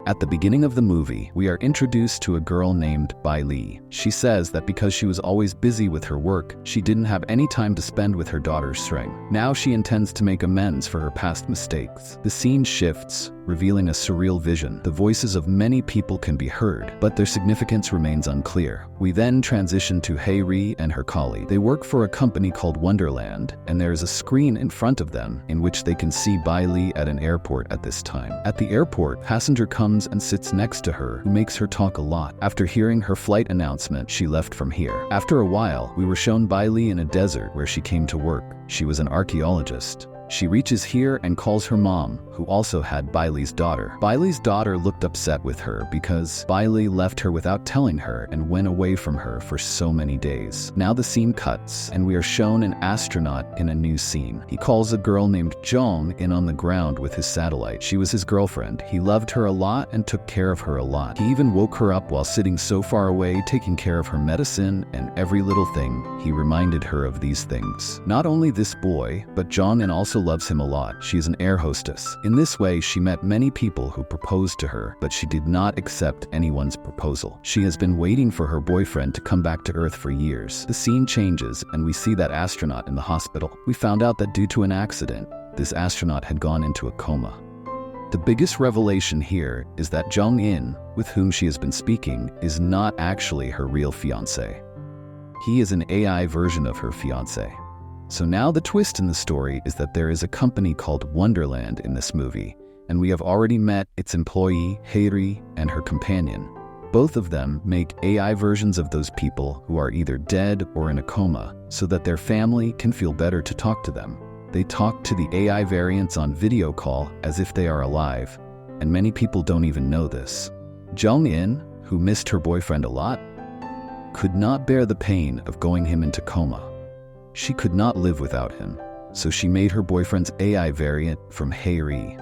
At the beginning of the movie, we are introduced to a girl named Baili. She says that because she was always busy with her work, she didn't have any time to spend with her daughter's string. Now she intends to make amends for her past mistakes. The scene shifts, revealing a surreal vision. The voices of many people can be heard, but their significance remains unclear. We then transition to Heidi and her colleague. They work for a company called Wonderland, and there is a screen in front of them in which they can see Baili at an airport at this time. At the airport, a passenger comes and sits next to her, who makes her talk a lot. After hearing her flight announcement, she left from here. After a while, we were shown Baili in a desert where she came to work. She was an archaeologist. She reaches here and calls her mom, who also had Baili's daughter. Baili's daughter looked upset with her because Baili left her without telling her and went away from her for so many days. Now the scene cuts, and we are shown an astronaut in a new scene. He calls a girl named Jiangin on the ground with his satellite. She was his girlfriend. He loved her a lot and took care of her a lot. He even woke her up while sitting so far away, taking care of her medicine and every little thing. He reminded her of these things. Not only this boy, but Jiangin also loves him a lot. She is an air hostess. In this way, she met many people who proposed to her, but she did not accept anyone's proposal. She has been waiting for her boyfriend to come back to Earth for years. The scene changes, and we see that astronaut in the hospital. We found out that due to an accident, this astronaut had gone into a coma. The biggest revelation here is that Jiangin, with whom she has been speaking, is not actually her real fiancé. He is an AI version of her fiancé. So now the twist in the story is that there is a company called Wonderland in this movie, and we have already met its employee, Heidi, and her companion. Both of them make AI versions of those people who are either dead or in a coma, so that their family can feel better to talk to them. They talk to the AI variants on video call as if they are alive, and many people don't even know this. Jiangin, who missed her boyfriend a lot, could not bear the pain of going him into coma. She could not live without him, so she made her boyfriend's AI variant from Heidi.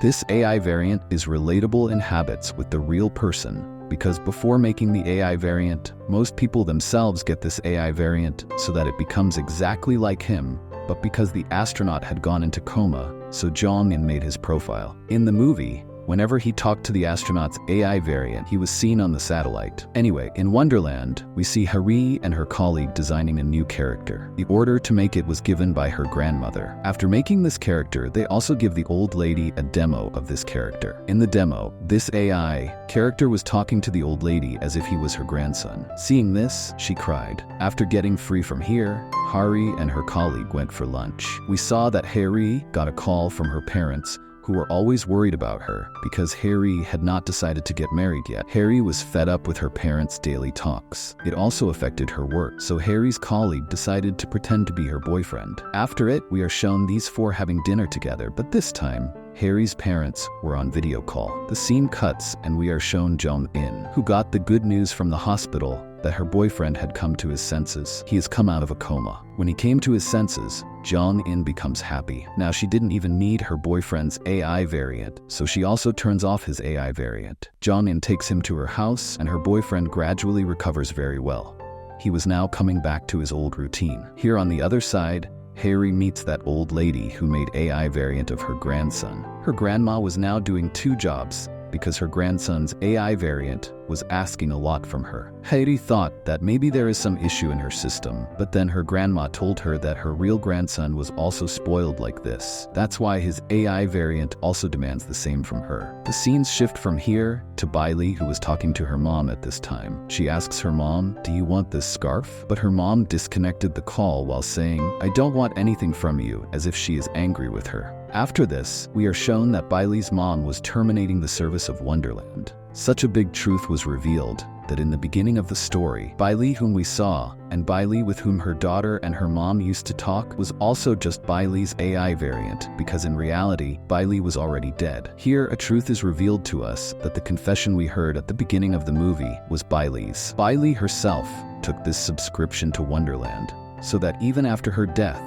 This AI variant is relatable in habits with the real person, because before making the AI variant, most people themselves get this AI variant so that it becomes exactly like him, but because the astronaut had gone into coma, so Jiangin made his profile. In the movie, whenever he talked to the astronaut's AI variant, he was seen on the satellite. Anyway, in Wonderland, we see Heidi and her colleague designing a new character. The order to make it was given by her grandmother. After making this character, they also give the old lady a demo of this character. In the demo, this AI character was talking to the old lady as if he was her grandson. Seeing this, she cried. After getting free from here, Heidi and her colleague went for lunch. We saw that Heidi got a call from her parents, who were always worried about her because Heidi had not decided to get married yet. Heidi was fed up with her parents' daily talks. It also affected her work, so Heidi's colleague decided to pretend to be her boyfriend. After it, we are shown these four having dinner together, but this time, Heidi's parents were on video call. The scene cuts, and we are shown Jiangin, who got the good news from the hospital that her boyfriend had come to his senses. He has come out of a coma. When he came to his senses, Jiangin becomes happy. Now she didn't even need her boyfriend's AI variant, so she also turns off his AI variant. Jiangin takes him to her house, and her boyfriend gradually recovers very well. He was now coming back to his old routine. Here on the other side, Heidi meets that old lady who made AI variant of her grandson. Her grandma was now doing two jobs because her grandson's AI variant was asking a lot from her. Heidi thought that maybe there is some issue in her system, but then her grandma told her that her real grandson was also spoiled like this. That's why his AI variant also demands the same from her. The scenes shift from here to Baili, who was talking to her mom at this time. She asks her mom, "Do you want this scarf?" But her mom disconnected the call while saying, "I don't want anything from you," as if she is angry with her. After this, we are shown that Baili's mom was terminating the service of Wonderland. Such a big truth was revealed that in the beginning of the story, Baili, whom we saw, and Baili with whom her daughter and her mom used to talk, was also just Baili's AI variant, because in reality, Baili was already dead. Here, a truth is revealed to us that the confession we heard at the beginning of the movie was Baili's. Baili herself took this subscription to Wonderland, so that even after her death,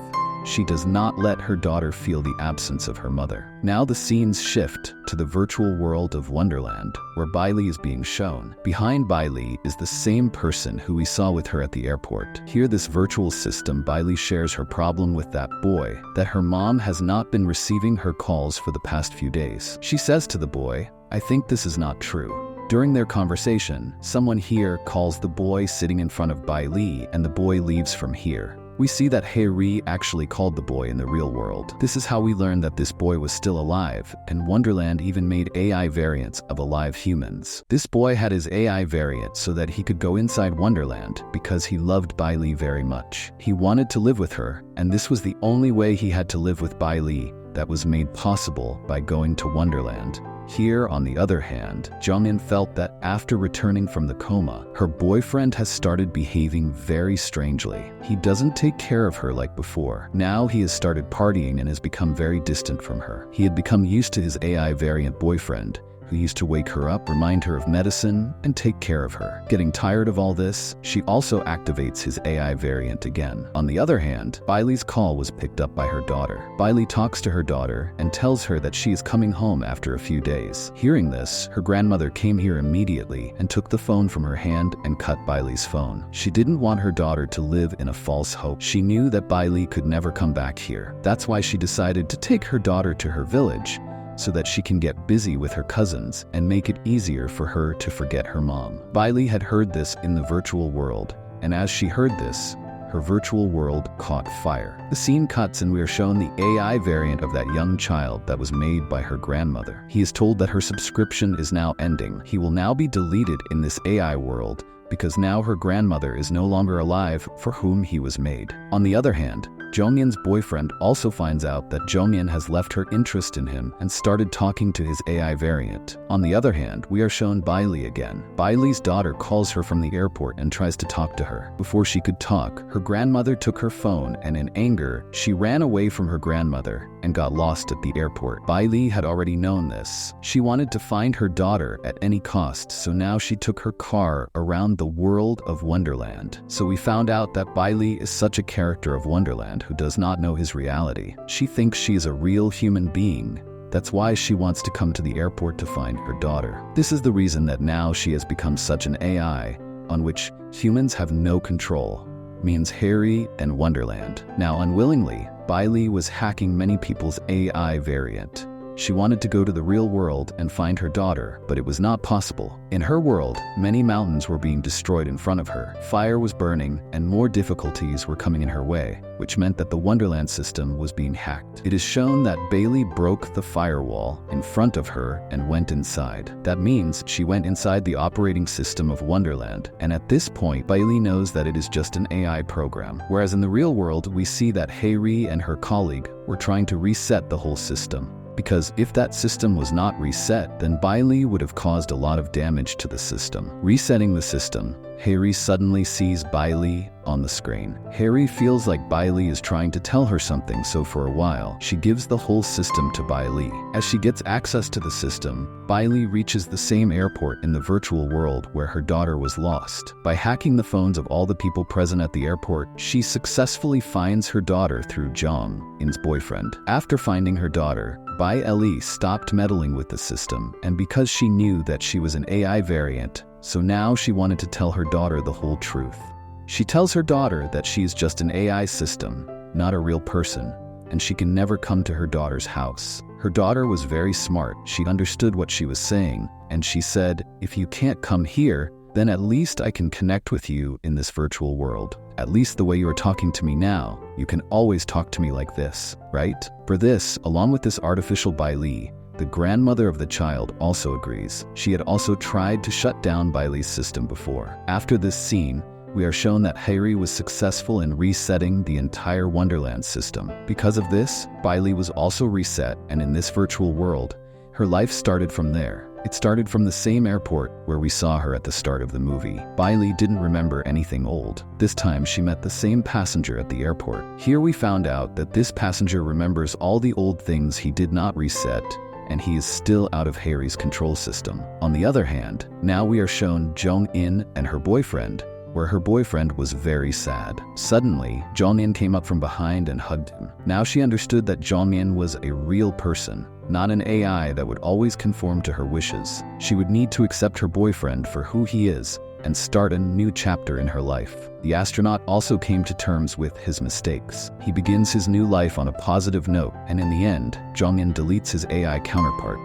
she does not let her daughter feel the absence of her mother. Now the scenes shift to the virtual world of Wonderland, where Baili is being shown. Behind Baili is the same person who we saw with her at the airport. Here, this virtual system, Baili shares her problem with that boy, that her mom has not been receiving her calls for the past few days. She says to the boy, I think this is not true. During their conversation, someone here calls the boy sitting in front of Baili and the boy leaves from here. We see that Heidi actually called the boy in the real world. This is how we learn that this boy was still alive, and Wonderland even made AI variants of alive humans. This boy had his AI variant so that he could go inside Wonderland because he loved Baili very much. He wanted to live with her, and this was the only way he had to live with Baili that was made possible by going to Wonderland. Here, on the other hand, Jiangin felt that after returning from the coma, her boyfriend has started behaving very strangely. He doesn't take care of her like before. Now he has started partying and has become very distant from her. He had become used to his AI variant boyfriend, who used to wake her up, remind her of medicine, and take care of her. Getting tired of all this, she also activates his AI variant again. On the other hand, Baili's call was picked up by her daughter. Baili talks to her daughter and tells her that she is coming home after a few days. Hearing this, her grandmother came here immediately and took the phone from her hand and cut Baili's phone. She didn't want her daughter to live in a false hope. She knew that Baili could never come back here. That's why she decided to take her daughter to her village, so that she can get busy with her cousins and make it easier for her to forget her mom. Baili had heard this in the virtual world, and as she heard this, her virtual world caught fire. The scene cuts and we are shown the AI variant of that young child that was made by her grandmother. He is told that her subscription is now ending. He will now be deleted in this AI world because now her grandmother is no longer alive for whom he was made. On the other hand, Jiangin's boyfriend also finds out that Jiangin has left her interest in him and started talking to his AI variant. On the other hand, we are shown Baili again. Baili's daughter calls her from the airport and tries to talk to her. Before she could talk, her grandmother took her phone and in anger, she ran away from her grandmother and got lost at the airport. Baili had already known this. She wanted to find her daughter at any cost, so now she took her car around the world of Wonderland. So we found out that Baili is such a character of Wonderland who does not know his reality. She thinks she is a real human being. That's why she wants to come to the airport to find her daughter. This is the reason that now she has become such an AI on which humans have no control. Means Harry and Wonderland. Now unwillingly, Baili was hacking many people's AI variant. She wanted to go to the real world and find her daughter, but it was not possible. In her world, many mountains were being destroyed in front of her. Fire was burning, and more difficulties were coming in her way, which meant that the Wonderland system was being hacked. It is shown that Baili broke the firewall in front of her and went inside. That means she went inside the operating system of Wonderland, and at this point, Baili knows that it is just an AI program. Whereas in the real world, we see that Heidi and her colleague were trying to reset the whole system. Because if that system was not reset, then Baili would have caused a lot of damage to the system. Resetting the system, Harry suddenly sees Baili on the screen. Harry feels like Baili is trying to tell her something, so for a while, she gives the whole system to Baili. As she gets access to the system, Baili reaches the same airport in the virtual world where her daughter was lost. By hacking the phones of all the people present at the airport, she successfully finds her daughter through Jiangin's boyfriend. After finding her daughter, Baili stopped meddling with the system, and because she knew that she was an AI variant, so now she wanted to tell her daughter the whole truth. She tells her daughter that she is just an AI system, not a real person, and she can never come to her daughter's house. Her daughter was very smart. She understood what she was saying, and she said, "If you can't come here, then at least I can connect with you in this virtual world. At least the way you are talking to me now, you can always talk to me like this, right?" For this, along with this artificial Baili, the grandmother of the child also agrees. She had also tried to shut down Baili's system before. After this scene, we are shown that Harry was successful in resetting the entire Wonderland system. Because of this, Baili was also reset, and in this virtual world, her life started from there. It started from the same airport where we saw her at the start of the movie. Baili didn't remember anything old. This time she met the same passenger at the airport. Here we found out that this passenger remembers all the old things he did not reset, and he is still out of Harry's control system. On the other hand, now we are shown Jiangin and her boyfriend, where her boyfriend was very sad. Suddenly, Jiangin came up from behind and hugged him. Now she understood that Jiangin was a real person, not an AI that would always conform to her wishes. She would need to accept her boyfriend for who he is and start a new chapter in her life. The astronaut also came to terms with his mistakes. He begins his new life on a positive note, and in the end, Jiangin deletes his AI counterpart.